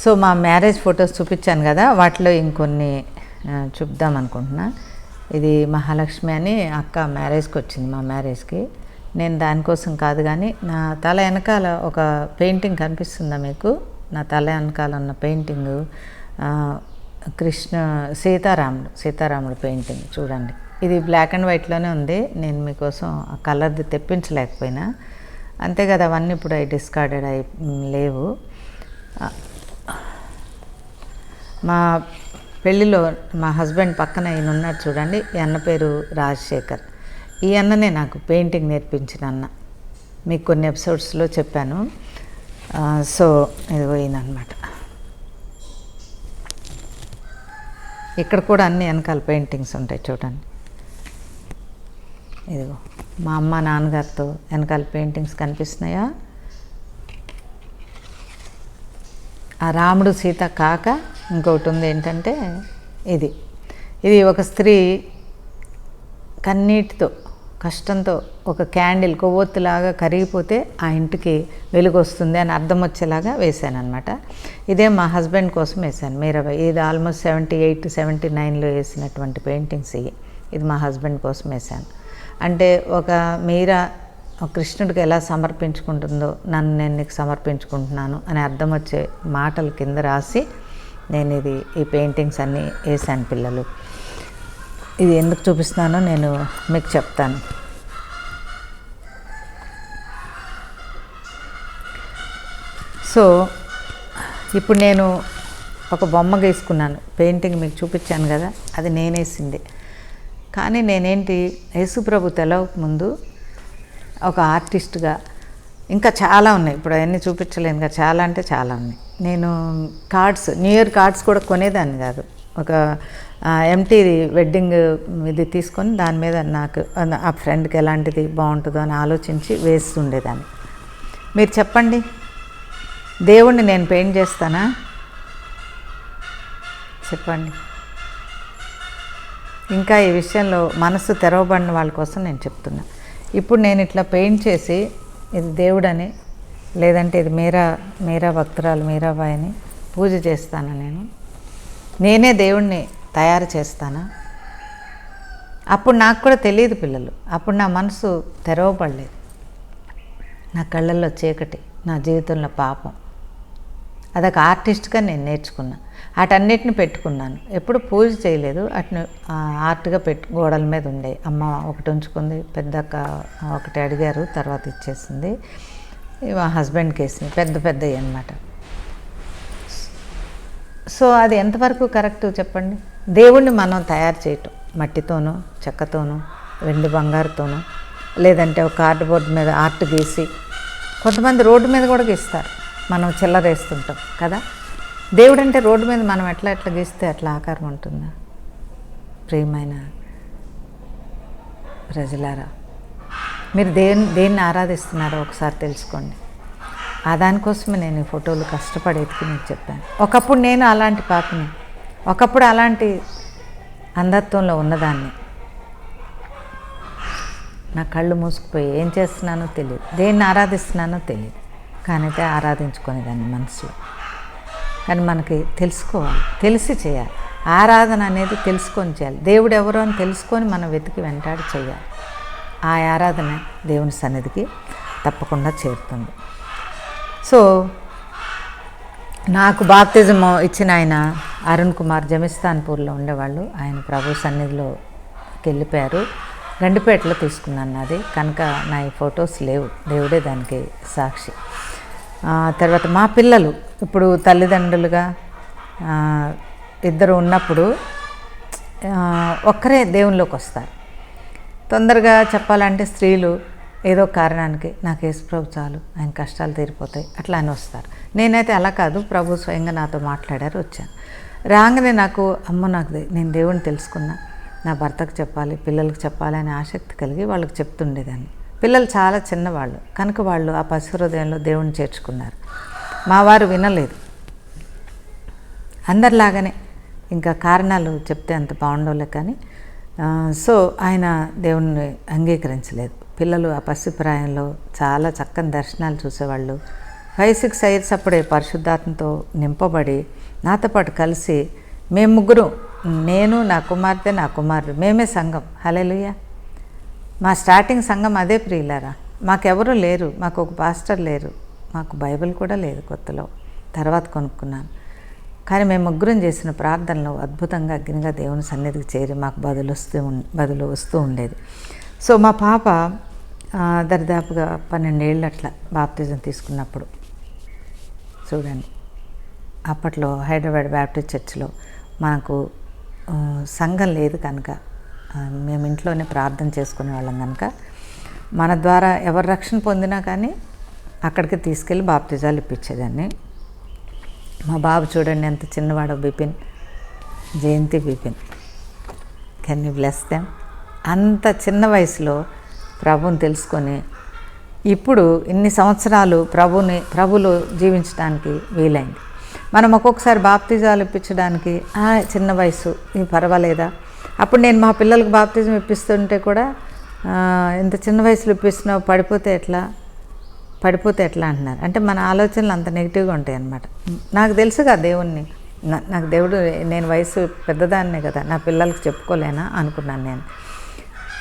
So మా marriage photos చూపించాను కదా, వాటిలో ఇంకొన్ని చూద్దాం అనుకుంటున్నా. ఇది మహాలక్ష్మి అని అక్క మ్యారేజ్కి వచ్చింది, మా మ్యారేజ్కి. నేను దానికోసం కాదు, కానీ నా తల వెనకాల ఒక పెయింటింగ్ కనిపిస్తుందా మీకు? నా తల వెనకాల ఉన్న పెయింటింగు సీతారాముడు పెయింటింగ్ చూడండి. ఇది బ్లాక్ అండ్ వైట్లోనే ఉంది. నేను మీకోసం ఆ కలర్ది తెప్పించలేకపోయినా, అంతే కదా, అవన్నీ ఇప్పుడు డిస్కార్డెడ్ లేవు. మా పెళ్ళిలో మా హస్బెండ్ పక్కన ఈయన ఉన్నాడు చూడండి, ఈ అన్న పేరు రాజశేఖర్. ఈ అన్ననే నాకు పెయింటింగ్ నేర్పించిన అన్న, మీకు కొన్ని ఎపిసోడ్స్లో చెప్పాను. సో ఇదిగో ఈయన అనమాట. ఇక్కడ కూడా అన్ని వెనకాల పెయింటింగ్స్ ఉంటాయి చూడండి. ఇదిగో మా అమ్మ నాన్నగారితో వెనకాల పెయింటింగ్స్ కనిపిస్తున్నాయా? ఆ రాముడు సీత కాక ఇంకొకటి ఉంది ఏంటంటే ఇది ఒక స్త్రీ కన్నీటితో కష్టంతో ఒక క్యాండిల్ కొవ్వొత్తులాగా కరిగిపోతే ఆ ఇంటికి వెలుగు వస్తుంది అని అర్థం వచ్చేలాగా వేశాను అనమాట. ఇదే మా హస్బెండ్ కోసం వేశాను, మీరాబాయి. ఇది ఆల్మోస్ట్ 78, 79లో వేసినటువంటి పెయింటింగ్స్ ఇది మా హస్బెండ్ కోసం వేశాను. అంటే ఒక మీరా కృష్ణుడికి ఎలా సమర్పించుకుంటుందో నన్ను నేను నీకు సమర్పించుకుంటున్నాను అని అర్థం వచ్చే మాటలు కింద రాసి నేను ఈ పెయింటింగ్స్ అన్నీ వేసాను పిల్లలు. ఇది ఎందుకు చూపిస్తున్నానో నేను మీకు చెప్తాను. సో ఇప్పుడు నేను ఒక బొమ్మ గీసుకున్నాను, పెయింటింగ్ మీకు చూపించాను కదా, అది నేనేసింది. కానీ నేనేంటి, యేసుప్రభు తెలవక ముందు ఒక ఆర్టిస్ట్గా ఇంకా చాలా ఉన్నాయి, ఇప్పుడు అవన్నీ చూపించలేను కదా, చాలా అంటే చాలా ఉన్నాయి. నేను న్యూ ఇయర్ కార్డ్స్ కూడా కొనేదాన్ని కాదు. ఒక ఎంటీ వెడ్డింగ్ ఇది తీసుకొని దాని మీద నాకు ఆ ఫ్రెండ్కి ఎలాంటిది బాగుంటుందో అని ఆలోచించి వేస్తుండేదాన్ని. మీరు చెప్పండి, దేవుణ్ణి నేను పెయింట్ చేస్తానా? చెప్పండి. ఇంకా ఈ విషయంలో మనసు తెరవబడిన వాళ్ళ కోసం నేను చెప్తున్నా. ఇప్పుడు నేను ఇట్లా పెయింట్ చేసి ఇది దేవుడని, లేదంటే ఇది మీరా భక్తురాలు మీరాబాయి అని పూజ చేస్తాను. నేనే దేవుణ్ణి తయారు చేస్తానా? అప్పుడు నాకు కూడా తెలియదు పిల్లలు, అప్పుడు నా మనసు తెరవబడలేదు. నా కళ్ళల్లో చీకటి, నా జీవితంలో పాపం. అదొక ఆర్టిస్ట్గా నేను నేర్చుకున్నా. వాటన్నిటిని పెట్టుకున్నాను, ఎప్పుడు పూజ చేయలేదు. అట్ని ఆర్ట్గా గోడల మీద ఉండే. అమ్మ ఒకటి ఉంచుకుంది, పెద్దక్క ఒకటి అడిగారు, తర్వాత ఇచ్చేసింది. మా హస్బెండ్కి వేసింది, పెద్దవి అన్నమాట. సో అది ఎంతవరకు కరెక్ట్ చెప్పండి? దేవుణ్ణి మనం తయారు చేయటం మట్టితోనూ చెక్కతోనూ వెండి బంగారుతోనూ, లేదంటే ఒక కార్డ్బోర్డ్ మీద ఆర్ట్ గీసి, కొంతమంది రోడ్డు మీద కూడా గీస్తారు, మనం చిల్లరేస్తుంటాం కదా. దేవుడు అంటే రోడ్డు మీద మనం ఎట్లా గీస్తే అట్లా ఆకారం ఉంటుందా? ప్రియమైన ప్రజలారా, మీరు దేన్ని ఆరాధిస్తున్నారో ఒకసారి తెలుసుకోండి. దానికోసమే నేను ఈ ఫోటోలు కష్టపడి ఎత్తుకు మీకు చెప్పాను. ఒకప్పుడు నేను అలాంటి పాపని, ఒకప్పుడు అలాంటి అంధత్వంలో ఉన్నదాన్ని. నా కళ్ళు మూసుకుపోయి ఏం చేస్తున్నానో తెలియదు, దేన్ని ఆరాధిస్తున్నానో తెలియదు, కానీ అయితే ఆరాధించుకునేదాన్ని మనసులో. కానీ మనకి తెలుసుకోవాలి, తెలిసి చేయాలి. ఆరాధన అనేది తెలుసుకొని చేయాలి. దేవుడు ఎవరో అని తెలుసుకొని మనం వెతికి వెంటాడి చేయాలి. ఆ ఆరాధన దేవుని సన్నిధికి తప్పకుండా చేరుతుంది. సో నాకు బాప్తిజం ఇచ్చిన ఆయన అరుణ్ కుమార్ జమిస్తాన్పూర్లో ఉండేవాళ్ళు. ఆయన ప్రభు సన్నిధిలోకి వెళ్ళిపోయారు. గండిపేటలో తీసుకున్నాను అది, కనుక నా ఈ ఫొటోస్ లేవు, దేవుడే దానికి సాక్షి. తర్వాత మా పిల్లలు ఇప్పుడు తల్లిదండ్రులుగా ఇద్దరు ఉన్నప్పుడు ఒక్కరే దేవునిలోకి వస్తారు. తొందరగా చెప్పాలంటే స్త్రీలు ఏదో కారణానికి నాకు యేసుప్రభు చాలు, ఆయన కష్టాలు తీరిపోతాయి అట్లా అని వస్తారు. నేనైతే అలా కాదు, ప్రభు స్వయంగా నాతో మాట్లాడారు, వచ్చాను. రాగానే నాకు నేను దేవుని తెలుసుకున్నా, నా భర్తకు చెప్పాలి, పిల్లలకు చెప్పాలి అనే ఆసక్తి కలిగి వాళ్ళకి చెప్తుండేదాన్ని. పిల్లలు చాలా చిన్నవాళ్ళు కనుక వాళ్ళు ఆ పసి హృదయంలో దేవుని చేర్చుకున్నారు. మా వారు వినలేదు, అందరిలాగానే ఇంకా కారణాలు చెప్తే అంత బాగుండవులే, కానీ సో ఆయన దేవుణ్ణి అంగీకరించలేదు. పిల్లలు ఆ పసిప్రాయంలో చాలా చక్కని దర్శనాలు చూసేవాళ్ళు, 5-6 ఇయర్స్ అప్పుడే పరిశుద్ధాత్మతో నింపబడి నాతో పాటు కలిసి మేము ముగ్గురు, నేను, నా కుమార్తె, నా కుమారుడు, మేమే సంఘం. హల్లెలూయా. మా స్టార్టింగ్ సంఘం అదే ప్రియులారా. మాకెవరూ లేరు, మాకు ఒక పాస్టర్ లేరు, మాకు బైబిల్ కూడా లేదు కొత్తలో, తర్వాత కొనుక్కున్నాను. కానీ మేము ముగ్గురం చేసిన ప్రార్థనలు అద్భుతంగా అగ్నిగా దేవుని సన్నిధికి చేరి మాకు బదులు వస్తూ ఉండేది. సో మా పాప దరిదాపుగా 12 ఏళ్ళు అట్లా బాప్తిజం తీసుకున్నప్పుడు చూడండి. అప్పట్లో హైదరాబాద్ బ్యాప్టిస్ట్ చర్చ్లో మనకు సంఘం లేదు కనుక మేము ఇంట్లోనే ప్రార్థన చేసుకునే వాళ్ళం కనుక మన ద్వారా ఎవరు రక్షణ పొందినా కానీ అక్కడికి తీసుకెళ్ళి బాప్తిజాలు ఇప్పించేదాన్ని. మా బాబు చూడండి ఎంత చిన్నవాడో, Bipin, Jayanti Bipin. Can you bless them. అంత చిన్న వయసులో ప్రభువుని తెలుసుకొని ఇప్పుడు ఇన్ని సంవత్సరాలు ప్రభులో జీవించడానికి వీలైంది. మనం ఒక్కొక్కసారి బాప్తిజాలు ఇప్పించడానికి చిన్న వయసు ఇది పర్వాలేదా, అప్పుడు నేను మా పిల్లలకు బాప్తిజం ఇప్పిస్తుంటే కూడా ఇంత చిన్న వయసులో ఇప్పిస్తున్నావు, పడిపోతే ఎట్లా అంటున్నారు. అంటే మన ఆలోచనలు అంత నెగిటివ్గా ఉంటాయి అన్నమాట. నాకు తెలుసుగా దేవుణ్ణి, నాకు దేవుడు, నేను వయసు పెద్దదాన్నే కదా, నా పిల్లలకి చెప్పుకోలేనా అనుకున్నాను నేను.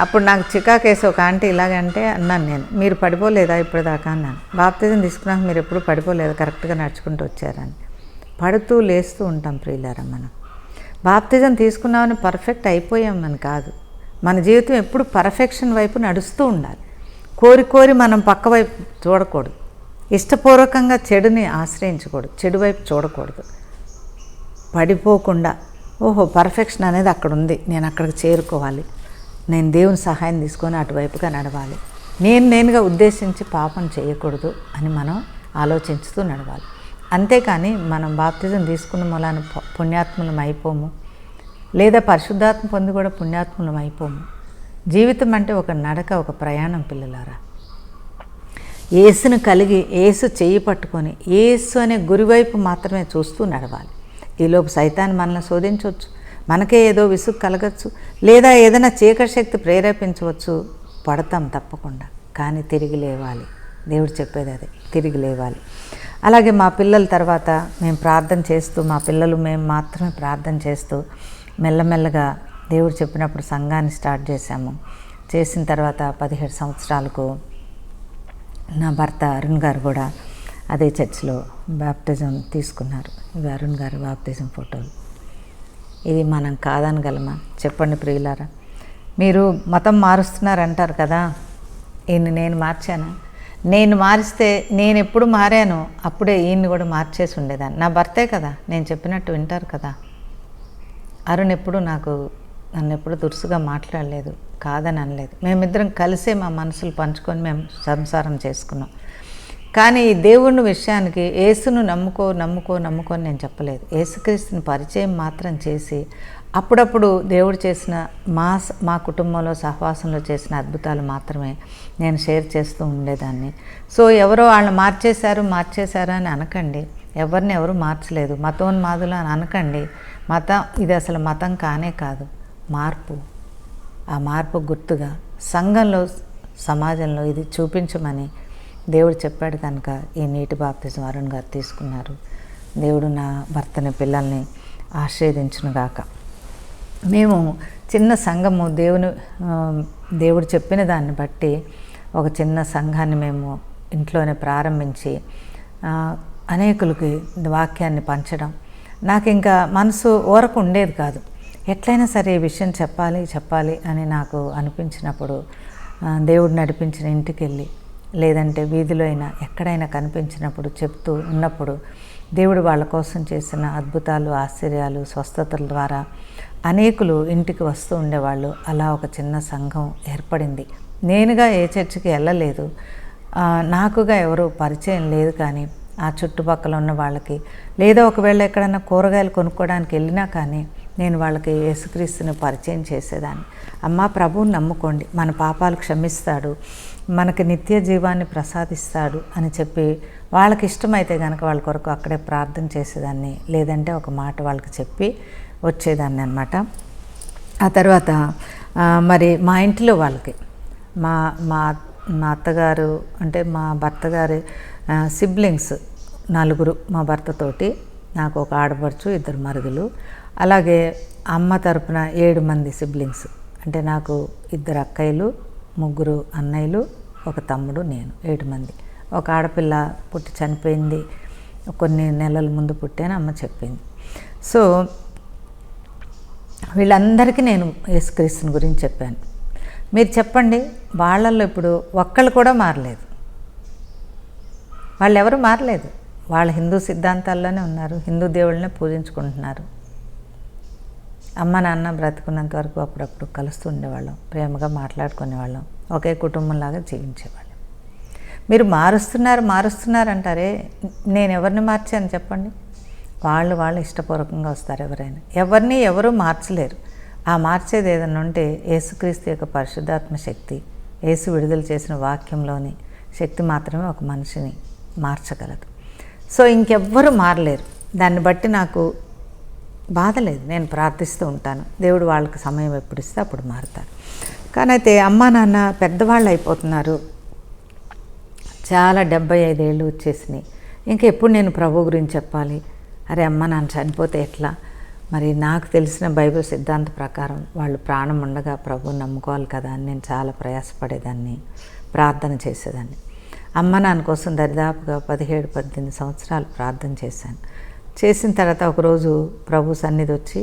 అప్పుడు నాకు చికాకేసి ఒక ఆంటీ ఇలాగంటే అన్నాను నేను, మీరు పడిపోలేదా ఇప్పటిదాకా అన్నాను. బాప్తిజం తీసుకున్నాక మీరు ఎప్పుడు పడిపోలేదా, కరెక్ట్గా నడుచుకుంటూ వచ్చారని. పడుతూ లేస్తూ ఉంటాం ప్రియులారా. మనం బాప్తిజం తీసుకున్నామని పర్ఫెక్ట్ అయిపోయామని కాదు, మన జీవితం ఎప్పుడు పర్ఫెక్షన్ వైపు నడుస్తూ ఉండాలి. కోరి మనం పక్క వైపు చూడకూడదు, ఇష్టపూర్వకంగా చెడుని ఆశ్రయించకూడదు, చెడు వైపు చూడకూడదు. పడిపోకుండా ఓహో పర్ఫెక్షన్ అనేది అక్కడ ఉంది, నేను అక్కడికి చేరుకోవాలి, నేను దేవుని సహాయం తీసుకొని అటువైపుగా నడవాలి, నేనుగా ఉద్దేశించి పాపం చేయకూడదు అని మనం ఆలోచించుతూ నడవాలి. అంతేకాని మనం బాప్తిజం తీసుకున్న మూలాన పుణ్యాత్ములం అయిపోము, లేదా పరిశుద్ధాత్మ పొంది కూడా పుణ్యాత్ములం అయిపోము. జీవితం అంటే ఒక నడక, ఒక ప్రయాణం పిల్లలారా. యేసును కలిగి యేసు చెయ్యి పట్టుకొని యేసు అనే గురివైపు మాత్రమే చూస్తూ నడవాలి. ఈలోపు సైతాన్ మనల్ని శోధించవచ్చు, మనకే ఏదో విసుగు కలగచ్చు, లేదా ఏదైనా చీకటి శక్తి ప్రేరేపించవచ్చు. పడతాం తప్పకుండా, కానీ తిరిగి లేవాలి. దేవుడు చెప్పేది అదే, తిరిగి లేవాలి. అలాగే మా పిల్లల తర్వాత మేము ప్రార్థన చేస్తూ, మా పిల్లలు మేము మాత్రమే ప్రార్థన చేస్తూ మెల్లమెల్లగా దేవుడు చెప్పినప్పుడు సంఘాన్ని స్టార్ట్ చేశాము. చేసిన తర్వాత 17 సంవత్సరాలకు నా భర్త అరుణ్ గారు కూడా అదే చర్చిలో బాప్టిజం తీసుకున్నారు. ఇవి అరుణ్ గారు బాప్టిజం ఫోటోలు. ఇది మనం కాదనగలమా చెప్పండి ప్రియులారా? మీరు మతం మారుస్తున్నారంటారు కదా, ఈయన్ని నేను మార్చాను. నేను మారిస్తే నేను ఎప్పుడు మారాను అప్పుడే ఈయన్ని కూడా మార్చేసి ఉండేదాన్ని. నా భర్తే కదా, నేను చెప్పినట్టు వింటారు కదా. అరుణ్ ఎప్పుడు నన్ను ఎప్పుడు దురుసుగా మాట్లాడలేదు, కాదని అనలేదు. మేమిద్దరం కలిసే మా మనసులు పంచుకొని మేము సంసారం చేసుకున్నాం. కానీ ఈ దేవుని విషయానికి యేసును నమ్ముకొని నేను చెప్పలేదు. యేసుక్రీస్తుని పరిచయం మాత్రం చేసి అప్పుడప్పుడు దేవుడు చేసిన మా కుటుంబంలో సహవాసంలో చేసిన అద్భుతాలు మాత్రమే నేను షేర్ చేస్తూ ఉండేదాన్ని. సో ఎవరో వాళ్ళు మార్చేశారు అని అనకండి. ఎవరిని ఎవరు మార్చలేదు, మతోన్మాదులు అని అనకండి. ఇది అసలు మతం కానే కాదు, మార్పు. ఆ మార్పు గుర్తుగా సంఘంలో, సమాజంలో ఇది చూపించమని దేవుడు చెప్పాడు కనుక ఈ నీటి బాప్తిజం అరుణ్ గారు తీసుకున్నారు. దేవుడు నా భర్తని, పిల్లల్ని ఆశీర్వదించునుగాక. మేము చిన్న సంఘము, దేవుడు చెప్పిన దాన్ని బట్టి ఒక చిన్న సంఘాన్ని మేము ఇంట్లోనే ప్రారంభించి అనేకులకి వాక్యాన్ని పంచడం. నాకు ఇంకా మనసు ఊరకు ఉండేది కాదు. ఎట్లయినా సరే ఈ విషయం చెప్పాలి అని నాకు అనిపించినప్పుడు దేవుడు నడిపించిన ఇంటికి వెళ్ళి, లేదంటే వీధిలో అయినా ఎక్కడైనా కనిపించినప్పుడు చెప్తూ ఉన్నప్పుడు దేవుడు వాళ్ళ కోసం చేసిన అద్భుతాలు, ఆశ్చర్యాలు, స్వస్థతల ద్వారా అనేకులు ఇంటికి వస్తూ ఉండేవాళ్ళు. అలా ఒక చిన్న సంఘం ఏర్పడింది. నేనుగా ఏ చర్చికి వెళ్ళలేదు, నాకుగా ఎవరు పరిచయం లేదు. కానీ ఆ చుట్టుపక్కల ఉన్న వాళ్ళకి, లేదా ఒకవేళ ఎక్కడన్నా కూరగాయలు కొనుక్కోవడానికి వెళ్ళినా కానీ నేను వాళ్ళకి యేసుక్రీస్తుని పరిచయం చేసేదాన్ని. అమ్మా, ప్రభువుని నమ్ముకోండి, మన పాపాలు క్షమిస్తాడు, మనకి నిత్య జీవాన్ని ప్రసాదిస్తాడు అని చెప్పి వాళ్ళకి ఇష్టమైతే కనుక వాళ్ళ కొరకు అక్కడే ప్రార్థన చేసేదాన్ని, లేదంటే ఒక మాట వాళ్ళకి చెప్పి వచ్చేదాన్ని అన్నమాట. ఆ తర్వాత మరి మా ఇంట్లో వాళ్ళకి మా అత్తగారు, అంటే మా భర్త గారి సిబ్లింగ్స్ 4 మా భర్తతోటి, నాకు ఒక ఆడపడుచు, 2 మరుదులు, అలాగే అమ్మ తరపున 7 మంది సిబ్లింగ్స్. అంటే నాకు 2 అక్కయ్యలు, 3 అన్నయ్యలు, ఒక తమ్ముడు, నేను 7 మంది. ఒక ఆడపిల్ల పుట్టి చనిపోయింది, కొన్ని నెలల ముందు పుట్టాను, అమ్మ చెప్పింది. సో వీళ్ళందరికీ నేను యేసుక్రీస్తుని గురించి చెప్పాను. మీరు చెప్పండి, వాళ్ళల్లో ఇప్పుడు ఒక్కళ్ళు కూడా మారలేదు. వాళ్ళు ఎవరు మారలేదు. వాళ్ళు హిందూ సిద్ధాంతాల్లోనే ఉన్నారు, హిందూ దేవుళ్ళనే పూజించుకుంటున్నారు. అమ్మ నాన్న బ్రతుకున్నంత వరకు అప్పుడప్పుడు కలుస్తూ ఉండేవాళ్ళం, ప్రేమగా మాట్లాడుకునేవాళ్ళం, ఒకే కుటుంబంలాగా జీవించేవాళ్ళం. మీరు మారుస్తున్నారు అంటారే, నేను ఎవరిని మార్చాను చెప్పండి? వాళ్ళు ఇష్టపూర్వకంగా వస్తారు. ఎవరిని ఎవరూ మార్చలేరు. ఆ మార్చేది ఏదన్నా ఉంటే యేసుక్రీస్తు యొక్క పరిశుద్ధాత్మ శక్తి, యేసు విడుదల చేసిన వాక్యంలోని శక్తి మాత్రమే ఒక మనిషిని మార్చగలదు. సో ఇంకెవ్వరూ మారలేరు. దాన్ని బట్టి నాకు బాధ లేదు. నేను ప్రార్థిస్తూ ఉంటాను, దేవుడు వాళ్ళకి సమయం ఎప్పుడు ఇస్తే అప్పుడు మారుతారు. కానీ అయితే అమ్మా నాన్న పెద్దవాళ్ళు అయిపోతున్నారు, చాలా 75 ఏళ్ళు వచ్చేసినాయి. ఇంకెప్పుడు నేను ప్రభు గురించి చెప్పాలి? అరే అమ్మ నాన్న చనిపోతే ఎట్లా? మరి నాకు తెలిసిన బైబిల్ సిద్ధాంత ప్రకారం వాళ్ళు ప్రాణం ఉండగా ప్రభువుని నమ్ముకోవాలి కదా అని నేను చాలా ప్రయాసపడేదాన్ని, ప్రార్థన చేసేదాన్ని. అమ్మ నాన్న కోసం దరిదాపుగా 17-18 సంవత్సరాలు ప్రార్థన చేశాను. చేసిన తర్వాత ఒకరోజు ప్రభు సన్నిధి వచ్చి,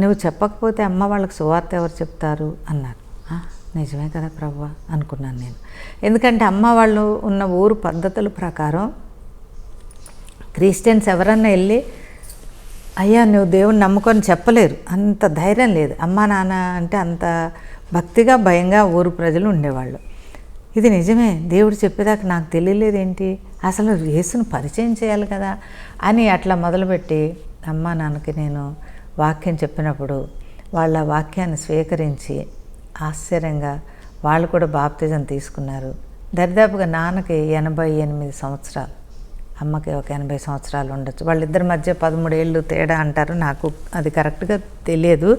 నువ్వు చెప్పకపోతే అమ్మ వాళ్ళకి సువార్త ఎవరు చెప్తారు అన్నారు. నిజమే కదా ప్రభువా అనుకున్నాను నేను. ఎందుకంటే అమ్మ వాళ్ళు ఉన్న ఊరు పద్ధతుల ప్రకారం క్రిస్టియన్స్ ఎవరన్నా వెళ్ళి అయ్యా నువ్వు దేవుని నమ్ముకొని చెప్పలేరు, అంత ధైర్యం లేదు. అమ్మా నాన్న అంటే అంత భక్తిగా భయంగా ఊరు ప్రజలు ఉండేవాళ్ళు. ఇది నిజమే, దేవుడు చెప్పేదాకా నాకు తెలియలేదేంటి, అసలు యేసును పరిచయం చేయాలి కదా అని అట్లా మొదలుపెట్టి అమ్మా నాన్నకి నేను వాక్యం చెప్పినప్పుడు వాళ్ళ వాక్యాన్ని స్వీకరించి ఆశ్చర్యంగా వాళ్ళు కూడా బాప్తిజం తీసుకున్నారు. దరిదాపుగా నాన్నకి 88 సంవత్సరాలు, అమ్మకి ఒక 80 సంవత్సరాలు ఉండొచ్చు. వాళ్ళిద్దరి మధ్య 13 ఏళ్ళు తేడా అంటారు, నాకు అది కరెక్ట్గా తెలియదు.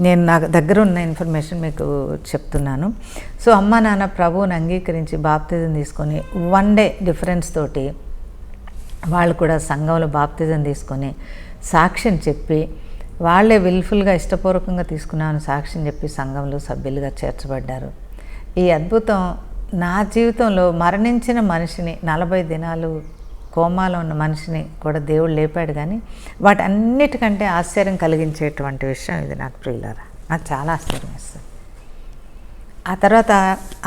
నేను నాకు దగ్గర ఉన్న ఇన్ఫర్మేషన్ మీకు చెప్తున్నాను. సో అమ్మ నాన్న ప్రభువుని అంగీకరించి బాప్తిజం తీసుకొని 1 డే డిఫరెన్స్ తోటి వాళ్ళు కూడా సంఘంలో బాప్తిజం తీసుకొని సాక్ష్యం చెప్పి, వాళ్ళే విల్ఫుల్గా ఇష్టపూర్వకంగా తీసుకున్నాను సాక్ష్యం చెప్పి సంఘంలో సభ్యులుగా చేర్చబడ్డారు. ఈ అద్భుతం నా జీవితంలో మరణించిన మనిషిని 40 దినాలు కోమాలో ఉన్న మనిషిని కూడా దేవుడు లేపాడు. కానీ వాటన్నిటికంటే ఆశ్చర్యం కలిగించేటువంటి విషయం ఇది నాకు ప్రియులారా, నాకు చాలా ఆశ్చర్యం వేస్తుంది. ఆ తర్వాత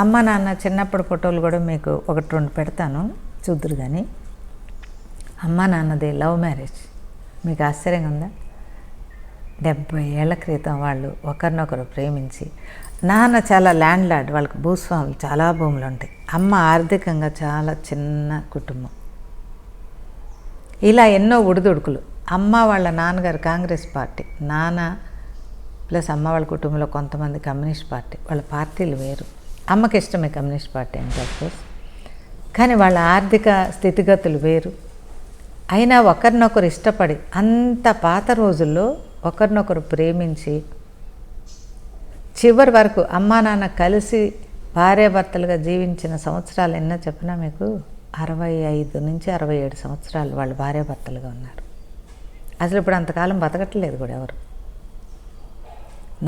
అమ్మ నాన్న చిన్నప్పుడు ఫోటోలు కూడా మీకు 1-2 పెడతాను, చూద్దురు. కానీ అమ్మ నాన్నది లవ్ మ్యారేజ్. మీకు ఆశ్చర్యంగా ఉందా? 70 ఏళ్ల క్రితం వాళ్ళు ఒకరినొకరు ప్రేమించి, నాన్న చాలా ల్యాండ్ లార్డ్, వాళ్ళకి భూస్వాములు, చాలా భూములు ఉంటాయి. అమ్మ ఆర్థికంగా చాలా చిన్న కుటుంబం. ఇలా ఎన్నో ఉడుదుడుకులు. అమ్మ వాళ్ళ నాన్నగారు కాంగ్రెస్ పార్టీ, నాన్న ప్లస్ అమ్మ వాళ్ళ కుటుంబంలో కొంతమంది కమ్యూనిస్ట్ పార్టీ, వాళ్ళ పార్టీలు వేరు. అమ్మకి ఇష్టమే కమ్యూనిస్ట్ పార్టీ అంటే అఫ్కోర్స్, కానీ వాళ్ళ ఆర్థిక స్థితిగతులు వేరు. అయినా ఒకరినొకరు ఇష్టపడి, అంత పాత రోజుల్లో ఒకరినొకరు ప్రేమించి చివరి వరకు అమ్మా నాన్న కలిసి భార్యాభర్తలుగా జీవించిన సంవత్సరాలు ఎన్నో చెప్పినా మీకు 65 నుంచి 67 సంవత్సరాలు వాళ్ళు భార్యాభర్తలుగా ఉన్నారు. అసలు ఇప్పుడు అంతకాలం బతకట్లేదు కూడా ఎవరు.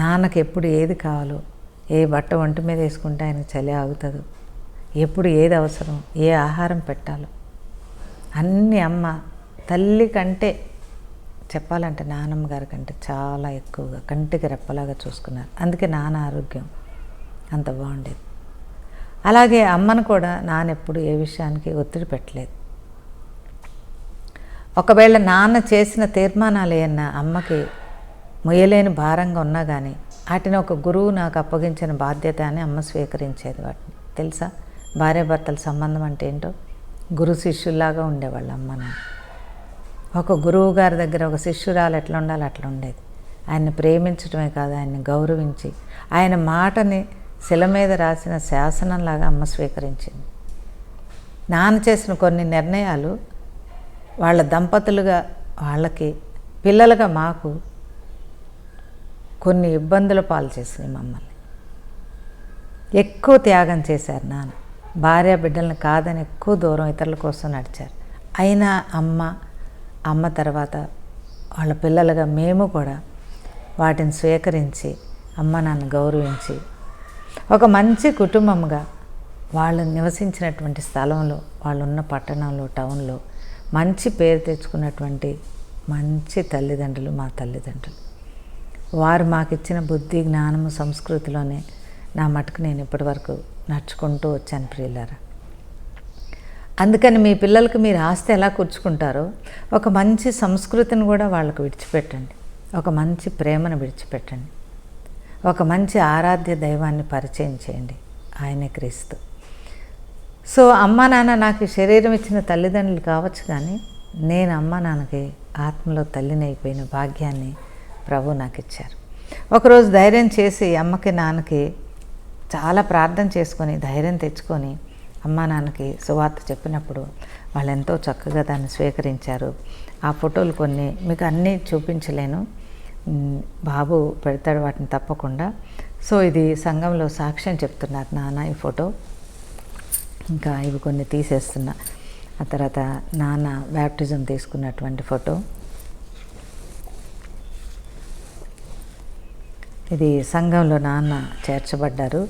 నాన్నకి ఎప్పుడు ఏది కావాలో, ఏ బట్ట ఒంటి మీద వేసుకుంటే ఆయన చలి ఆగుతుందో, ఎప్పుడు ఏది అవసరం, ఏ ఆహారం పెట్టాలో అన్నీ అమ్మ తల్లి కంటే చెప్పాలంటే నాన్నమ్మ గారి కంటే చాలా ఎక్కువగా కంటికి రెప్పలాగా చూసుకున్నారు. అందుకే నాన్న ఆరోగ్యం అంత బాగుండేది. అలాగే అమ్మను కూడా నాన్న ఎప్పుడు ఏ విషయానికి ఒత్తిడి పెట్టలేదు. ఒకవేళ నాన్న చేసిన తీర్మానాలు ఏమన్నా అమ్మకి మొయ్యలేని భారంగా ఉన్నా కానీ వాటిని ఒక గురువు నాకు అప్పగించిన బాధ్యత అని అమ్మ స్వీకరించేది. వాటిని తెలుసా, భార్యాభర్తల సంబంధం అంటే ఏంటో, గురు శిష్యుల్లాగా ఉండేవాళ్ళు అమ్మ నాన్న. ఒక గురువు గారి దగ్గర ఒక శిష్యురాలు ఎట్లా ఉండాలో అట్లా ఉండేది. ఆయన్ని ప్రేమించడమే కాదు, ఆయన్ని గౌరవించి ఆయన మాటని శిల మీద రాసిన శాసనంలాగా అమ్మ స్వీకరించింది. నాన్న చేసిన కొన్ని నిర్ణయాలు వాళ్ళ దంపతులుగా వాళ్ళకి, పిల్లలుగా మాకు కొన్ని ఇబ్బందుల పాలు చేసింది. మమ్మల్ని ఎక్కువ త్యాగం చేశారు నాన్న. భార్య బిడ్డలను కాదని ఎక్కువ దూరం ఇతరుల కోసం నడిచారు. అయినా అమ్మ తర్వాత వాళ్ళ పిల్లలుగా మేము కూడా వాటిని స్వీకరించి అమ్మ నాన్న గౌరవించి ఒక మంచి కుటుంబంగా వాళ్ళు నివసించినటువంటి స్థలంలో, వాళ్ళు ఉన్న పట్టణంలో, టౌన్లో మంచి పేరు తెచ్చుకున్నటువంటి మంచి తల్లిదండ్రులు మా తల్లిదండ్రులు. వారు మాకు ఇచ్చిన బుద్ధి, జ్ఞానము, సంస్కృతిలోనే నా మటుకు నేను ఇప్పటివరకు నడుచుకుంటూ వచ్చాను ప్రియులారా. అందుకని మీ పిల్లలకు మీరు ఆస్తి ఎలా కూర్చుకుంటారో ఒక మంచి సంస్కృతిని కూడా వాళ్ళకు విడిచిపెట్టండి. ఒక మంచి ప్రేమను విడిచిపెట్టండి. ఒక మంచి ఆరాధ్య దైవాన్ని పరిచయం చేయండి. ఆయనే క్రీస్తు. సో అమ్మా నాన్న నాకు శరీరం ఇచ్చిన తల్లిదండ్రులు కావచ్చు, కానీ నేను అమ్మా నాన్నకి ఆత్మలో తల్లిని అయిపోయిన భాగ్యాన్ని ప్రభు నాకు ఇచ్చారు. ఒకరోజు ధైర్యం చేసి అమ్మకి నాన్నకి చాలా ప్రార్థన చేసుకొని ధైర్యం తెచ్చుకొని అమ్మా నాన్నకి సువార్త చెప్పినప్పుడు వాళ్ళు ఎంతో చక్కగా దాన్ని స్వీకరించారు. ఆ ఫోటోలు కొన్ని మీకు అన్నీ చూపించలేను, బాబు పెడతాడు వాటిని తప్పకుండా. సో ఇది సంఘంలో సాక్ష్యం చెప్తున్నారు నాన్న ఈ ఫోటో. ఇంకా ఇవి కొన్ని తీసేస్తున్నా. ఆ తర్వాత నాన్న బ్యాప్టిజం తీసుకున్నటువంటి ఫోటో. ఇది సంఘంలో నాన్న చేర్చబడ్డారు.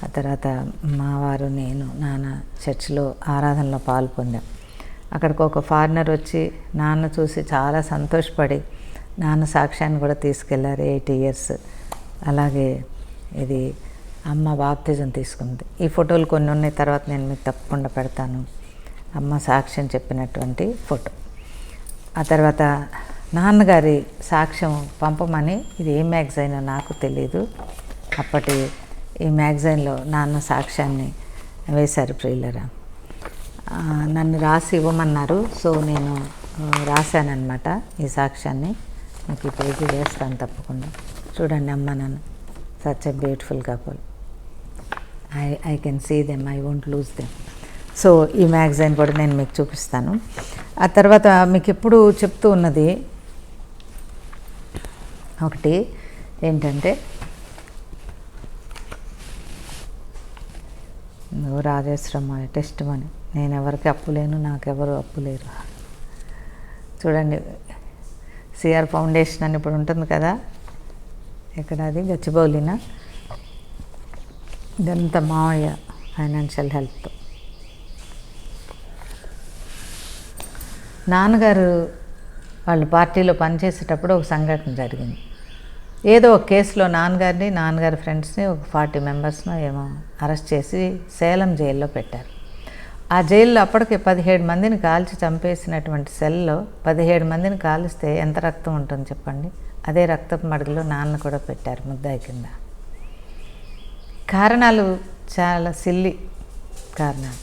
ఆ తర్వాత మావారు నేను నాన్న చర్చిలో ఆరాధనలో పాలు పొందాం. అక్కడికి ఒక ఫారినర్ వచ్చి నాన్న చూసి చాలా సంతోషపడి నాన్న సాక్ష్యాన్ని కూడా తీసుకెళ్లారు. 8 years. అలాగే ఇది అమ్మ బాప్తిజం తీసుకుంది. ఈ ఫోటోలు కొన్ని ఉన్నాయి, తర్వాత నేను మీకు తప్పకుండా పెడతాను. అమ్మ సాక్ష్యం చెప్పినటువంటి ఫోటో. ఆ తర్వాత నాన్నగారి సాక్ష్యం పంపమని, ఇది ఏ మ్యాగజైన్ నాకు తెలీదు, అప్పటి ఈ మ్యాగజైన్లో నాన్న సాక్ష్యాన్ని వేశారు ప్రియులరా. నన్ను రాసి ఇవ్వమన్నారు. సో నేను రాశానన్నమాట ఈ సాక్ష్యాన్ని. మీకు ఈ పేజీ వేస్తాను తప్పకుండా. చూడండి అమ్మ నాన్న, such a beautiful couple. I can see them, I won't lose them. So ఈ మ్యాగజైన్ కూడా నేను మీకు చూపిస్తాను. ఆ తర్వాత మీకు ఎప్పుడు చెప్తూ ఉన్నది ఒకటి ఏంటంటే, రాజేశ్వరమ్మ టెస్ట్ మనీ, నేను ఎవరికి అప్పు లేను, నాకెవరు అప్పు లేరు. చూడండి, సిఆర్ ఫౌండేషన్ అని ఇప్పుడు ఉంటుంది కదా, ఎక్కడ అది గచ్చిబౌలినా, ఇదంతా మావయ్య ఫైనాన్షియల్ హెల్ప్. నాన్నగారు వాళ్ళు పార్టీలో పనిచేసేటప్పుడు ఒక సంఘటన జరిగింది. ఏదో ఒక కేసులో నాన్నగారి ఫ్రెండ్స్ని ఒక 40 మెంబర్స్ను ఏమో అరెస్ట్ చేసి సేలం జైల్లో పెట్టారు. ఆ జైల్లో అప్పటికే 17 మందిని కాల్చి చంపేసినటువంటి సెల్లో 17 మందిని కాలిస్తే ఎంత రక్తం ఉంటుంది చెప్పండి. అదే రక్తపు మడుగులో నాన్న కూడా పెట్టారు ముద్దాయి కింద. కారణాలు చాలా సిల్లి కారణాలు.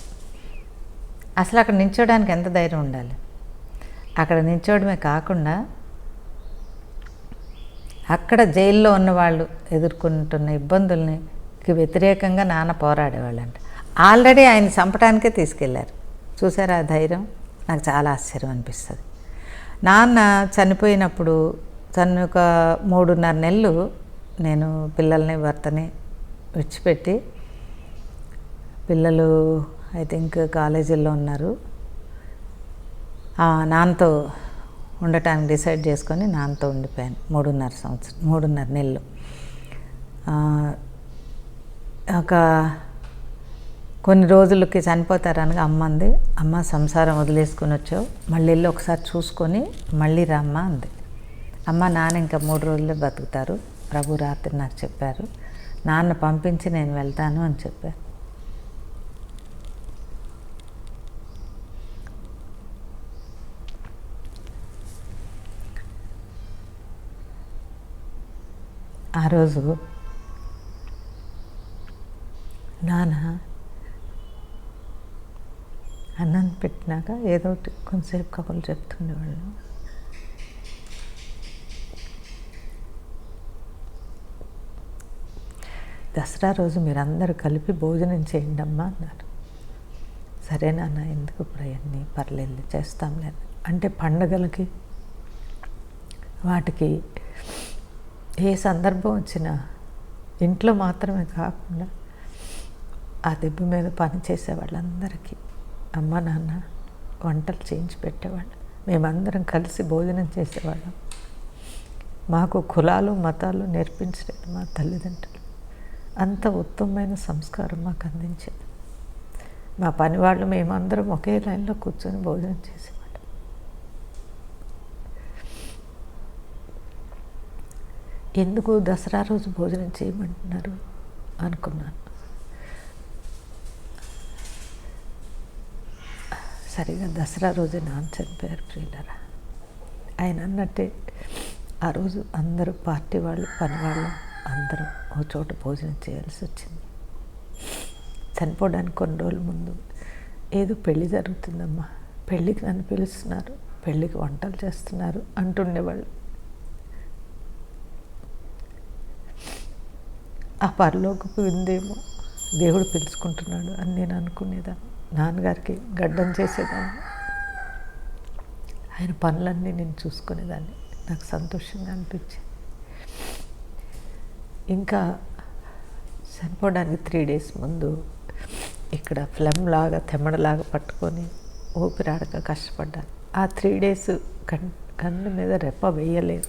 అసలు అక్కడ నిల్చోడానికి ఎంత ధైర్యం ఉండాలి. అక్కడ నిల్చోవడమే కాకుండా అక్కడ జైల్లో ఉన్నవాళ్ళు ఎదుర్కొంటున్న ఇబ్బందులకి వ్యతిరేకంగా నాన్న పోరాడేవాళ్ళంట. ఆల్రెడీ ఆయన చంపడానికే తీసుకెళ్లారు. చూసారా ఆ ధైర్యం? నాకు చాలా ఆశ్చర్యం అనిపిస్తుంది. నాన్న చనిపోయినప్పుడు తను ఒక 3.5 నెలలు నేను పిల్లల్ని భర్తని విడిచిపెట్టి, పిల్లలు ఐ థింక్ కాలేజీల్లో ఉన్నారు, నాన్నతో ఉండటానికి డిసైడ్ చేసుకొని నాన్నతో ఉండిపోయాను 3.5 నెలలు. ఒక కొన్ని రోజులకి చనిపోతారనగా అమ్మ అంది, అమ్మ సంసారం వదిలేసుకుని వచ్చావు, మళ్ళీ వెళ్ళి ఒకసారి చూసుకొని మళ్ళీ రమ్మ అంది. అమ్మ నాన్న ఇంకా 3 రోజులే బతుకుతారు, ప్రభు రాత్రి నాకు చెప్పారు, నాన్న పంపించి నేను వెళ్తాను అని చెప్పారు. ఆ రోజు నాన్న అన్నం పెట్టినాక ఏదో ఒకటి కొంతసేపు కబుర్లు చెప్తుండేవాళ్ళు. దసరా రోజు మీరందరూ కలిపి భోజనం చేయండి అమ్మా అన్నారు. సరే నాన్న, ఎందుకు ఇప్పుడు అవన్నీ, పర్లేదు చేస్తాంలే. అంటే పండగలకి వాటికి ఏ సందర్భం వచ్చినా ఇంట్లో మాత్రమే కాకుండా ఆ దెబ్బ మీద పని చేసే వాళ్ళందరికీ అమ్మ నాన్న వంటలు చేయించి పెట్టేవాళ్ళు. మేమందరం కలిసి భోజనం చేసేవాళ్ళం. మాకు కులాలు మతాలు నేర్పించలేదు మా తల్లిదండ్రులు. అంత ఉత్తమమైన సంస్కారం మాకు అందించేది. మా పనివాళ్ళు మేమందరం ఒకే లైన్లో కూర్చొని భోజనం చేసేవాళ్ళం. ఎందుకు దసరా రోజు భోజనం చేయమంటున్నారు అనుకున్నాను. సరిగా దసరా రోజే నాన్న చనిపోయారు ప్రియులారా. ఆయన అన్నట్టే ఆ రోజు అందరూ పార్టీ వాళ్ళు పని వాళ్ళు అందరూ ఒక చోట భోజనం చేయాల్సి వచ్చింది. చనిపోవడానికి కొన్ని రోజుల ముందు ఏదో పెళ్ళి జరుగుతుందమ్మా, పెళ్ళికి నన్ను పిలుస్తున్నారు, పెళ్ళికి వంటలు చేస్తున్నారు అంటుండేవాళ్ళు. ఆ పరలోకపు విందేమో దేవుడు పిలుచుకుంటున్నాడు అని నేను అనుకునేదాన్ని. నాన్నగారికి గడ్డం చేసేదాన్ని, ఆయన పనులన్నీ నేను చూసుకునేదాన్ని. నాకు సంతోషంగా అనిపించింది. ఇంకా చనిపోవడానికి 3 days ముందు ఇక్కడ ఫ్లమ్ లాగా తెమ్మడలాగా పట్టుకొని ఊపిరాడక కష్టపడ్డాను. ఆ 3 days కన్ను మీద రెప్ప వేయలేదు.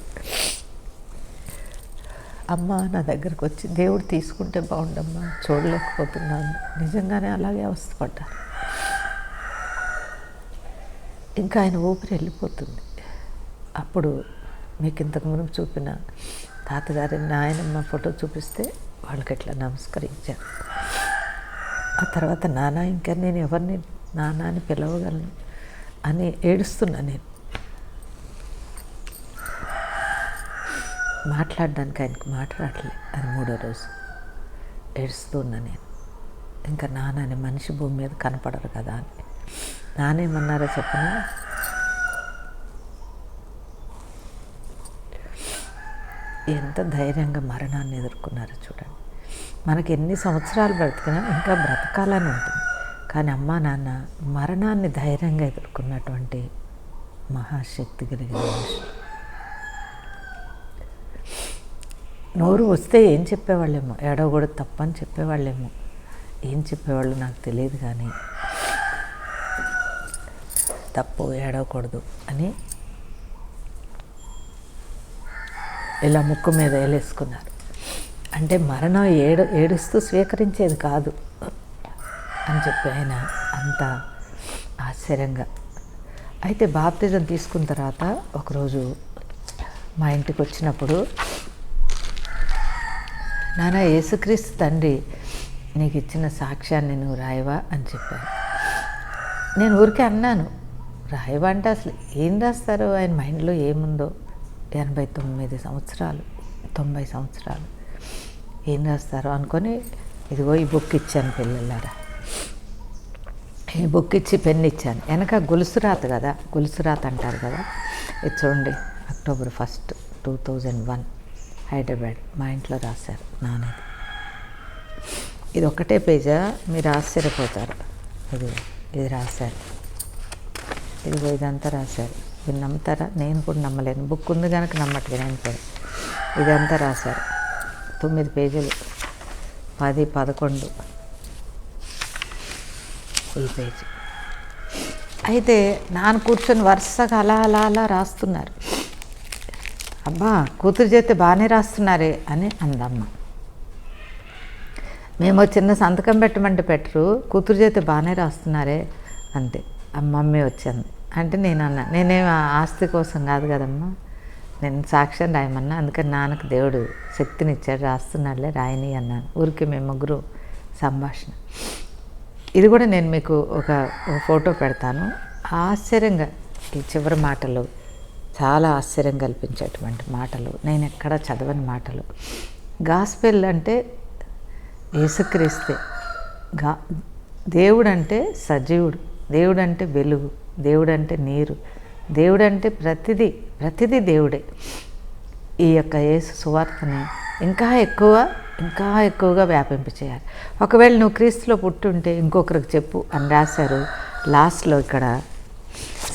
అమ్మ నా దగ్గరకు వచ్చి దేవుడు తీసుకుంటే బాగుండమ్మా, చూడలేకపోతున్నాను. నిజంగానే అలాగే అవస్థపడ్డాను. ఇంకా ఆయన ఊపిరి వెళ్ళిపోతుంది. అప్పుడు మీకు ఇంతకు ముందు చూపిన తాతగారి నాయనమ్మ ఫోటో చూపిస్తే వాళ్ళకి ఎట్లా నమస్కరించారు. ఆ తర్వాత నాన్న ఇంకా నేను ఎవరిని నాన్న అని పిలవగలను అని ఏడుస్తున్నా. నేను మాట్లాడడానికి ఆయనకు మాట్లాడలే. అది 3వ రోజు ఏడుస్తున్నా నేను. ఇంకా నాన్న అని మనిషి భూమి మీద కనపడరు కదా అని. నానేమన్నారో చెప్పిన, ఎంత ధైర్యంగా మరణాన్ని ఎదుర్కొన్నారో చూడండి. మనకి ఎన్ని సంవత్సరాలు బ్రతికినా ఇంకా బ్రతకాలని ఉంటుంది, కానీ అమ్మా నాన్న మరణాన్ని ధైర్యంగా ఎదుర్కొన్నటువంటి మహాశక్తి కలిగిన మనుషులు. నోరు వస్తే ఏం చెప్పేవాళ్ళేమో, ఏడవకూడదు తప్పని చెప్పేవాళ్ళేమో, ఏం చెప్పేవాళ్ళు నాకు తెలియదు, కానీ తప్పు ఏడవకూడదు అని ఇలా ముక్కు మీద వేలేసుకున్నారు. అంటే మరణం ఏడుస్తూ స్వీకరించేది కాదు అని చెప్పి ఆయన అంత ఆశ్చర్యంగా. అయితే బాప్తిజం తీసుకున్న తర్వాత ఒకరోజు మా ఇంటికి వచ్చినప్పుడు, నాన్న యేసుక్రీస్తు తండ్రి నీకు ఇచ్చిన సాక్ష్యాన్ని నువ్వు రాయవా అని చెప్పాను. నేను ఊరికే అన్నాను, రాయవా అంటే అసలు ఏం రాస్తారు, ఆయన మైండ్లో ఏముందో. 89 సంవత్సరాలు 90 సంవత్సరాలు ఏం రాస్తారో అనుకొని, ఇదిగో ఈ బుక్ ఇచ్చాను పిల్లలారా. ఈ బుక్ ఇచ్చి పెన్ ఇచ్చాను. వెనక గొలుసురాత కదా, గొలుసురాత అంటారు కదా. ఇది చూడండి, October 1, 2001 హైదరాబాద్ మా ఇంట్లో రాశారు నాన్నది. ఇది ఒకటే పేజా, మీరు ఆశ్చర్యపోతారు. ఇది రాశారు, ఇదిగో ఇదంతా రాశారు. మీరు నమ్ముతారా? నేను కూడా నమ్మలేను. బుక్ ఉంది కనుక నమ్మట్లేదు. నేను కూడా ఇదంతా రాశారు. 9 పేజీలు, 10, 11 ఈ పేజీ. అయితే నాన్న కూర్చొని వరుసగా అలా అలా అలా రాస్తున్నారు. అబ్బా కూతురు చేస్తే బాగానే రాస్తున్నారే అని అందమ్మ. మేము చిన్న సంతకం పెట్టమంటే పెట్టరు, కూతురు చేస్తే బాగానే రాస్తున్నారే అంతే. మమ్మీ వచ్చింది అంటే నేను అన్నా, నేనేం ఆస్తి కోసం కాదు కదమ్మా, నేను సాక్ష్యం రాయమన్నా, అందుకని నాన్నకు దేవుడు శక్తినిచ్చాడు, రాస్తున్నాడులే రాయని అన్నాను. ఊరికి మేము ముగ్గురు సంభాషణ. ఇది కూడా నేను మీకు ఒక ఫోటో పెడతాను. ఆశ్చర్యంగా ఈ చివరి మాటలు చాలా ఆశ్చర్యం కల్పించేటువంటి మాటలు, నేను ఎక్కడ చదవని మాటలు. గాస్పెల్ అంటే యేసుక్రీస్తే, దేవుడు అంటే సజీవుడు, దేవుడు అంటే వెలుగు, దేవుడు అంటే నీరు, దేవుడు అంటే ప్రతిదీ దేవుడే. ఈ యొక్క యేసు సువార్తని ఇంకా ఎక్కువగా వ్యాపింపచేయాలి. ఒకవేళ నువ్వు క్రీస్తులో పుట్టుంటే ఇంకొకరికి చెప్పు అని రాశారు. లాస్ట్లో ఇక్కడ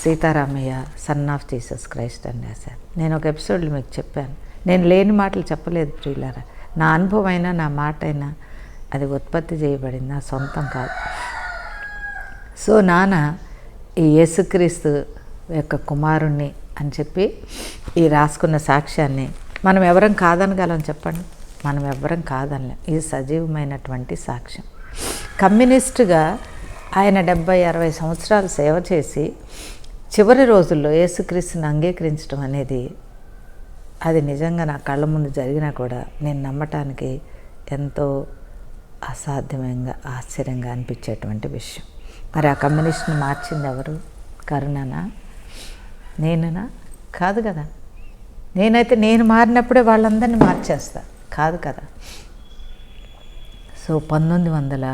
Sitaramayya son of Jesus Christ అని రాశారు. నేను ఒక ఎపిసోడ్లో మీకు చెప్పాను, నేను లేని మాటలు చెప్పలేదు ప్రియులారా. నా అనుభవం అయినా నా మాట అయినా అది ఉత్పత్తి చేయబడింది, నా సొంతం కాదు. సో నాన్న ఈ యేసుక్రీస్తు యొక్క కుమారుణ్ణి అని చెప్పి ఈ రాసుకున్న సాక్ష్యాన్ని మనం ఎవరం కాదనగలం చెప్పండి? మనం ఎవ్వరం కాదనలేం. ఇది సజీవమైనటువంటి సాక్ష్యం. కమ్యూనిస్టుగా ఆయన 70-60 సంవత్సరాలు సేవ చేసి చివరి రోజుల్లో యేసుక్రీస్తుని అంగీకరించడం అనేది, అది నిజంగా నా కళ్ళ ముందు జరిగినా కూడా నేను నమ్మటానికి ఎంతో అసాధ్యమైన ఆశ్చర్యంగా అనిపించేటువంటి విషయం. మరి ఆ కమ్యూనిస్ట్ని మార్చింది ఎవరు? కరుణనా? నేననా? కాదు కదా. నేను మారినప్పుడే వాళ్ళందరినీ మార్చేస్తా, కాదు కదా. సో 1900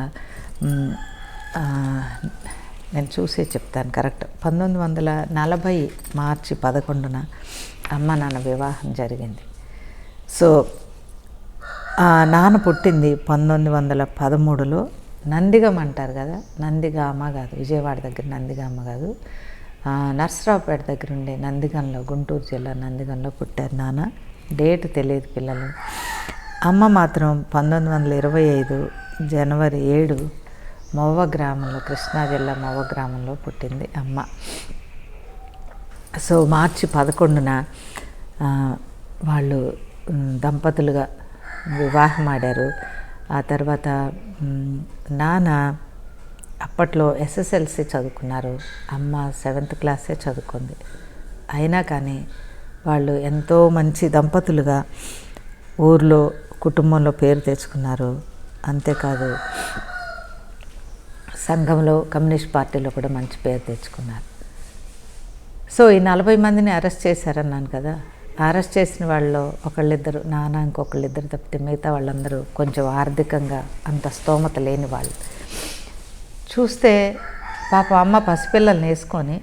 నేను చూసే చెప్తాను కరెక్ట్, 1940 మార్చి 11న అమ్మ నాన్న వివాహం జరిగింది. సో నాన్న పుట్టింది 1913లో నందిగామ అంటారు కదా, నందిగామ కాదు, విజయవాడ దగ్గర నందిగామ కాదు, నర్సరావుపేట దగ్గర ఉండే నందిగంలో, గుంటూరు జిల్లా నందిగంలో పుట్టారు నాన్న. డేట్ తెలియదు పిల్లలు. అమ్మ మాత్రం 1925 జనవరి 7 మవ్వ గ్రామంలో, కృష్ణా జిల్లా మవ్వ గ్రామంలో పుట్టింది అమ్మ. సో మార్చి 11న వాళ్ళు దంపతులుగా వివాహం ఆడారు. ఆ తర్వాత నాన్న అప్పట్లో ఎస్ఎస్ఎల్సి చదువుకున్నారు, అమ్మ 7th క్లాసే చదువుకుంది. అయినా కానీ వాళ్ళు ఎంతో మంచి దంపతులుగా ఊర్లో, కుటుంబంలో పేరు తెచ్చుకున్నారు. అంతేకాదు సంఘంలో, కమ్యూనిస్ట్ పార్టీలో కూడా మంచి పేరు తెచ్చుకున్నారు. సో ఈ 40 మందిని అరెస్ట్ చేశారన్నాను కదా. అరెస్ట్ చేసిన వాళ్ళలో ఒకళ్ళిద్దరు, నాన్న ఇంకొకళ్ళిద్దరు తప్పితే మిగతా వాళ్ళందరూ కొంచెం ఆర్థికంగా అంత స్తోమత లేని వాళ్ళు. చూస్తే పాపం అమ్మ పసిపిల్లల్ని వేసుకొని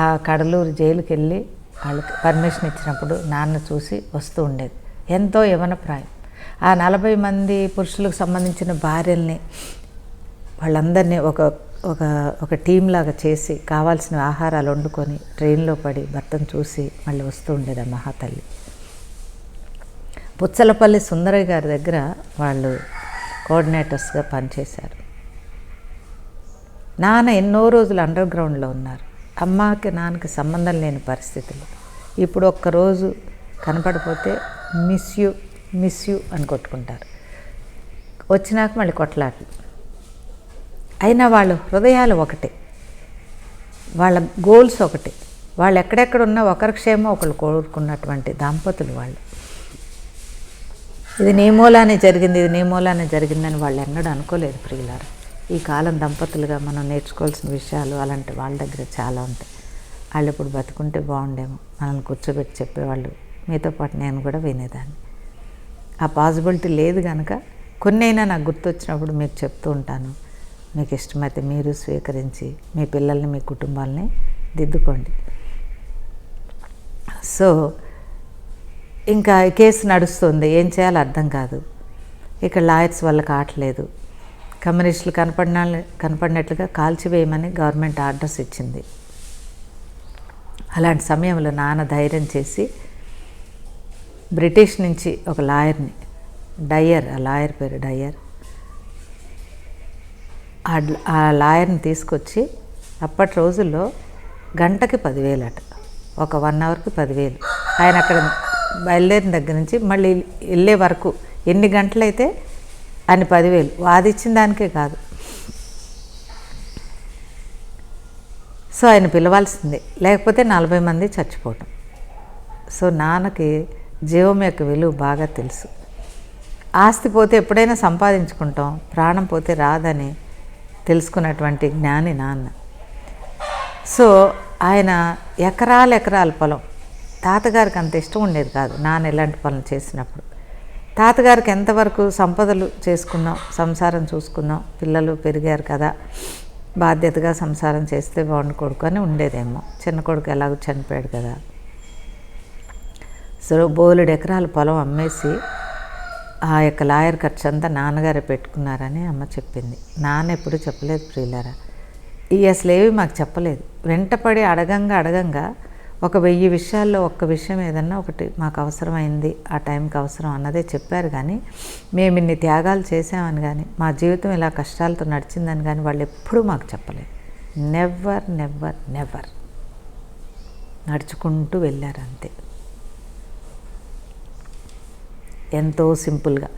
ఆ కడలూరు జైలుకి వెళ్ళి వాళ్ళకి పర్మిషన్ ఇచ్చినప్పుడు నాన్న చూసి వస్తూ ఉండేది. ఎంతో యవ్వన ప్రాయం. ఆ 40 మంది పురుషులకు సంబంధించిన భార్యల్ని వాళ్ళందరినీ ఒక టీం లాగా చేసి కావాల్సిన ఆహారాలు వండుకొని ట్రైన్లో పడి భర్తను చూసి మళ్ళీ వస్తూ ఉండేది ఆ మహాతల్లి. పుచ్చలపల్లి సుందరయ్య గారి దగ్గర వాళ్ళు కోఆర్డినేటర్స్గా పనిచేశారు. నాన్న ఎన్నో రోజులు అండర్ గ్రౌండ్లో ఉన్నారు. అమ్మకి నాన్నకి సంబంధం లేని పరిస్థితులు. ఇప్పుడు ఒక్కరోజు కనపడిపోతే మిస్ యూ అని కొట్టుకుంటారు. వచ్చినాక మళ్ళీ కొట్లాటలు. అయినా వాళ్ళ హృదయాలు ఒకటే, వాళ్ళ గోల్స్ ఒకటే. వాళ్ళు ఎక్కడెక్కడ ఉన్నా ఒకరి క్షేమం ఒకళ్ళు కోరుకున్నటువంటి దంపతులు వాళ్ళు. ఇది నీ మూలానే జరిగిందని వాళ్ళు ఎన్నడూ అనుకోలేదు ప్రియులారా. ఈ కాలం దంపతులుగా మనం నేర్చుకోవాల్సిన విషయాలు అలాంటి వాళ్ళ దగ్గర చాలా ఉంటాయి. వాళ్ళు ఇప్పుడు బతుకుంటే బాగుండేమో, మనల్ని కూర్చోబెట్టి చెప్పేవాళ్ళు. మీతో పాటు నేను కూడా వినేదాన్ని. ఆ పాసిబిలిటీ లేదు కనుక కొన్నైనా నాకు గుర్తొచ్చినప్పుడు మీకు చెప్తూ ఉంటాను. మీకు ఇష్టమైతే మీరు స్వీకరించి మీ పిల్లల్ని, మీ కుటుంబాలని దిద్దుకోండి. సో ఇంకా కేసు నడుస్తుంది, ఏం చేయాలో అర్థం కాదు. ఇక్కడ లాయర్స్ వల్ల కావట్లేదు. కమ్యూనిస్టులు కనపడినట్లుగా కాల్చివేయమని గవర్నమెంట్ ఆర్డర్స్ ఇచ్చింది. అలాంటి సమయంలో నాన్న ధైర్యం చేసి బ్రిటిష్ నుంచి ఒక లాయర్ని, డయ్యర్, ఆ లాయర్ పేరు డయ్యర్, ఆ లాయర్ని తీసుకొచ్చి, అప్పటి రోజుల్లో గంటకి 10,000 అట, ఒక 1 అవర్కి 10,000. ఆయన అక్కడ బయలుదేరిన దగ్గర నుంచి మళ్ళీ వెళ్ళే వరకు ఎన్ని గంటలైతే అని 10,000. వాదిచ్చిన దానికే కాదు. సో ఆయన పిలవాల్సిందే, లేకపోతే 40 మంది చచ్చిపోవటం. సో నాన్నకి జీవం యొక్క విలువ బాగా తెలుసు. ఆస్తి పోతే ఎప్పుడైనా సంపాదించుకుంటాం, ప్రాణం పోతే రాదని తెలుసుకున్నటువంటి జ్ఞాని నాన్న. సో ఆయన ఎకరాల పొలం, తాతగారికి అంత ఇష్టం ఉండేది కాదు నాన్న ఇలాంటి పనులు చేసినప్పుడు. తాతగారికి ఎంతవరకు సంపదలు చేసుకున్నాం, సంసారం చూసుకున్నాం, పిల్లలు పెరిగారు కదా, బాధ్యతగా సంసారం చేస్తే బాగుండు కొడుకు అని ఉండేదేమో. చిన్న కొడుకు ఎలాగో చనిపోయాడు కదా. సో బోలెడు ఎకరాల పొలం అమ్మేసి ఆ యొక్క లాయర్ ఖర్చు అంతా నాన్నగారే పెట్టుకున్నారని అమ్మ చెప్పింది. నాన్న ఎప్పుడు చెప్పలేదు ప్రియులారా. అసలు ఏవి మాకు చెప్పలేదు. వెంటపడి అడగంగా ఒక 1000 విషయాల్లో ఒక్క విషయం ఏదన్నా ఒకటి మాకు అవసరమైంది, ఆ టైంకి అవసరం అన్నదే చెప్పారు. కానీ మేము ఇన్ని త్యాగాలు చేసామని కానీ, మా జీవితం ఇలా కష్టాలతో నడిచిందని కానీ వాళ్ళు ఎప్పుడూ మాకు చెప్పలేదు. Never never never. నడుచుకుంటూ వెళ్ళారు అంతే, ఎంతో సింపుల్గా.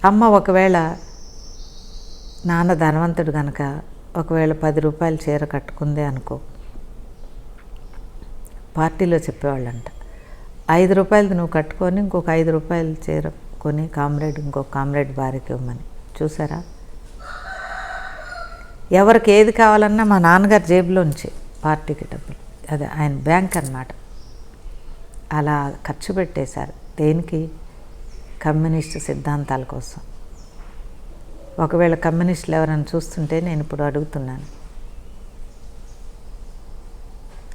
అమ్మ ఒకవేళ నాన్న ధనవంతుడు కనుక ఒకవేళ 10 రూపాయలు చీర కట్టుకుందే అనుకో, పార్టీలో చెప్పేవాళ్ళంట, 5 రూపాయలది నువ్వు కట్టుకొని ఇంకొక 5 రూపాయలు చీర కొని ఇంకొక కామ్రేడ్ భార్యకి ఇవ్వమని. చూసారా, ఎవరికి ఏది కావాలన్నా మా నాన్నగారు జేబులోంచి పార్టీకి డబ్బులు, అదే ఆయన బ్యాంక్ అన్నమాట, అలా ఖర్చు పెట్టేశారు. దేనికి? కమ్యూనిస్టు సిద్ధాంతాల కోసం. ఒకవేళ కమ్యూనిస్టులు ఎవరైనా చూస్తుంటే నేను ఇప్పుడు అడుగుతున్నాను,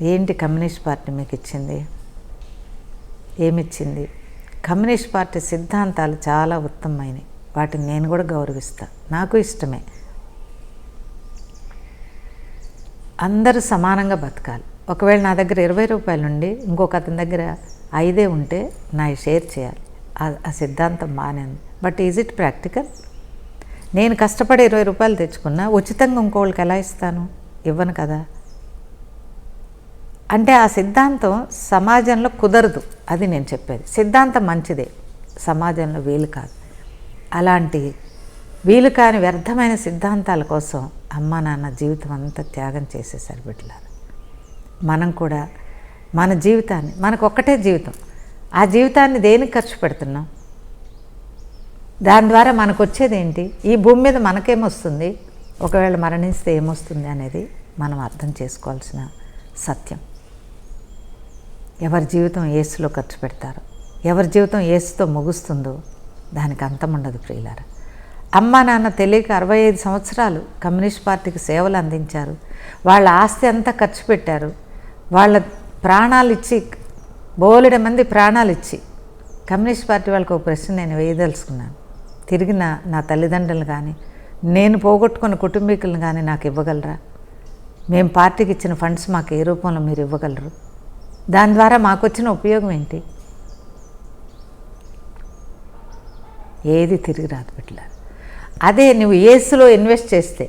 ఏంటి కమ్యూనిస్ట్ పార్టీ మీకు ఇచ్చింది? ఏమిచ్చింది? కమ్యూనిస్ట్ పార్టీ సిద్ధాంతాలు చాలా ఉత్తమమైనవి, వాటిని నేను కూడా గౌరవిస్తాను, నాకు ఇష్టమే. అందరూ సమానంగా బతకాలి. ఒకవేళ నా దగ్గర 20 రూపాయలు ఉండి ఇంకొక అతని దగ్గర 5 ఉంటే నా షేర్ చేయాలి. ఆ సిద్ధాంతం మానేది. But is it practical? నేను కష్టపడి 20 రూపాయలు తెచ్చుకున్నా ఉచితంగా ఇంకోళ్ళకి ఎలా ఇస్తాను? ఇవ్వను కదా. అంటే ఆ సిద్ధాంతం సమాజంలో కుదరదు, అది నేను చెప్పేది. సిద్ధాంతం మంచిదే, సమాజంలో వీలు కాదు. అలాంటి వీలు కాని వ్యర్థమైన సిద్ధాంతాల కోసం అమ్మ నాన్న జీవితం అంతా త్యాగం చేసేసారు బిడ్డలారా. మనం కూడా మన జీవితాన్ని, మనకు ఒక్కటే జీవితం, ఆ జీవితాన్ని దేనికి ఖర్చు పెడుతున్నాం? దాని ద్వారా మనకు వచ్చేది ఏంటి? ఈ భూమి మీద మనకేమొస్తుంది, ఒకవేళ మరణిస్తే ఏమొస్తుంది అనేది మనం అర్థం చేసుకోవాల్సిన సత్యం. ఎవరి జీవితం యేసులో ఖర్చు పెడతారో, ఎవరి జీవితం యేసుతో ముగుస్తుందో దానికి అంతం ఉండదు ప్రియులారా. అమ్మా నాన్న తెలియక 65 సంవత్సరాలు కమ్యూనిస్ట్ పార్టీకి సేవలు అందించారు. వాళ్ళ ఆస్తి అంతా ఖర్చు పెట్టారు. వాళ్ళ ప్రాణాలు ఇచ్చి, బోలెడు మంది ప్రాణాలు ఇచ్చి, కమ్యూనిస్ట్ పార్టీ వాళ్ళకి ఒక ప్రశ్న నేను వేయదలుచుకున్నాను. తిరిగి నా తల్లిదండ్రులు కానీ, నేను పోగొట్టుకున్న కుటుంబీకులను కానీ నాకు ఇవ్వగలరా? మేము పార్టీకి ఇచ్చిన ఫండ్స్ మాకు ఏ రూపంలో మీరు ఇవ్వగలరు? దాని ద్వారా మాకు వచ్చిన ఉపయోగం ఏంటి? ఏది తిరిగి రాదు బిడ్డలారా. అదే నువ్వు యేసులో ఇన్వెస్ట్ చేస్తే,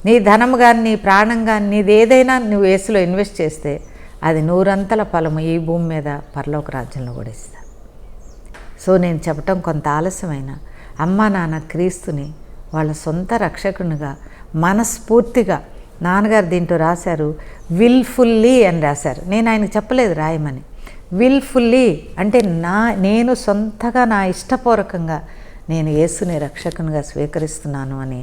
నీ ధనం కానీ నీ ప్రాణం కానీ నీది ఏదైనా నువ్వు యేసులో ఇన్వెస్ట్ చేస్తే అది 100 ఫలము ఈ భూమి మీద పరలోక రాజ్యంలో కూడా ఇస్తారు. సో నేను చెప్పటం కొంత ఆలస్యమైన, అమ్మా నాన్న క్రీస్తుని వాళ్ళ సొంత రక్షకునిగా మనస్ఫూర్తిగా, నాన్నగారు దీంట్లో రాశారు విల్ఫుల్లీ అని రాశారు. నేను ఆయనకు చెప్పలేదు రాయమని. విల్ఫుల్లీ అంటే నేను సొంతగా నా ఇష్టపూర్వకంగా నేను యేసుని రక్షకునిగా స్వీకరిస్తున్నాను అని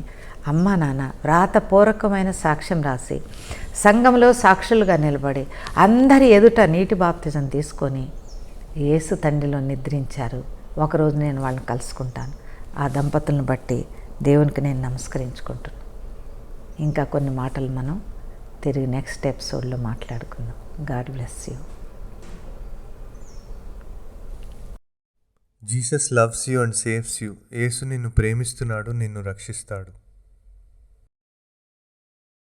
అమ్మా నాన్న వ్రాతపూర్వకమైన సాక్ష్యం రాసి సంఘంలో సాక్షులుగా నిలబడి అందరి ఎదుట నీటి బాప్తిజం తీసుకొని యేసు తండ్రిలో నిద్రించారు. ఒకరోజు నేను వాళ్ళని కలుసుకుంటాను. ఆ దంపతులను బట్టి దేవునికి నేను నమస్కరించుకుంటున్నాను. ఇంకా కొన్ని మాటలు మనం తిరిగి నెక్స్ట్ ఎపిసోడ్లో మాట్లాడుకుందాం. God bless you. Jesus loves you and saves you. Yesu నిన్ను ప్రేమిస్తున్నాడు, నిన్ను రక్షిస్తాడు.